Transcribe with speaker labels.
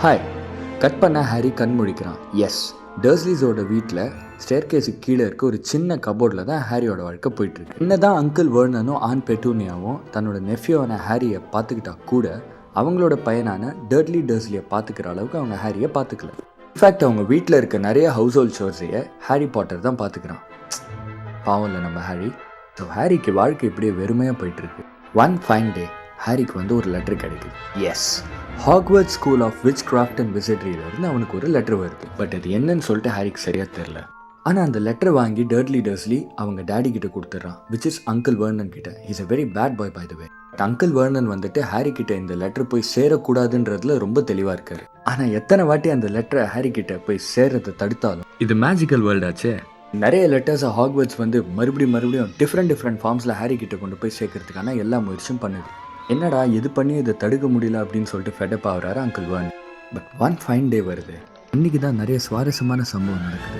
Speaker 1: Hi. Cut பண்ண Harry கண் முழிக்கிறான். S, டர்ஸ்லிஸோட வீட்டில் ஸ்டேர்கேஸுக்கு கீழே இருக்க ஒரு சின்ன கபோர்டில் தான் ஹாரியோட வாழ்க்கை போயிட்டுருக்கு. என்னதான் அங்கிள் வேர்னனும் ஆன் பெட்டூனியாவும் தன்னோட நெஃப்யூவான ஹாரியை பார்த்துக்கிட்டா கூட அவங்களோட பையனான டர்ட்லி டர்ஸ்லியை பார்த்துக்கிற அளவுக்கு அவங்க ஹாரியை பார்த்துக்கல. இன்ஃபேக்ட் அவங்க வீட்டில் இருக்க நிறைய ஹவுஸ் ஹோல்ட் ஷோர்ஸையே ஹாரி பாட்டர் தான் பார்த்துக்கிறான். பாவம் இல்லை நம்ம ஹாரி. ஸோ ஹாரிக்கு வாழ்க்கை இப்படியே வெறுமையாக போயிட்டுருக்கு. ஒன் ஃபைன் டே ஹாரிக்கு ஒரு லெட்டர் கிடைக்குது. Yes, Hogwarts school of witchcraft and விசிட்ரியிலேருந்து அவனுக்கு ஒரு லெட்டர் வருது. பட் அது என்னன்னு சொல்லிட்டு ஹாரிக்கு சரியாக தெரில. ஆனால் அந்த லெட்டரை வாங்கி டர்ட்லி டர்ஸ்லி அவங்க டேடி கிட்ட கொடுத்துட்றான், விச் இஸ் அங்கிள் வேர்னன் கிட்ட. Is a very bad boy by the way. Uncle Vernon Harry கிட்ட இந்த லெட்டர் போய் சேரக்கூடாதுன்றதுல ரொம்ப தெளிவாக இருக்காரு. ஆனால் எத்தனை வாட்டி அந்த லெட்டரை ஹாரி கிட்ட போய் சேர்றதை தடுத்தாலும், இது மேஜிக்கல் வேர்ல்டு ஆச்சே. நிறைய லெட்டர்ஸை ஹாக்வர்ட்ஸ் மறுபடியும் டிஃப்ரெண்ட் ஃபார்ம்ஸில் ஹாரி கிட்ட கொண்டு போய் சேர்க்கறதுக்கான எல்லா முயற்சியும் பண்ணுது. என்னடா இது பண்ணி இதை தடுக்க முடியல அப்படின்னு சொல்லிட்டு ஃபெடப் ஆகுறாரு uncle Vernon. But one fine day வருது. இன்னைக்கு தான் நிறைய சுவாரஸ்யமான சம்பவம் நடக்குது.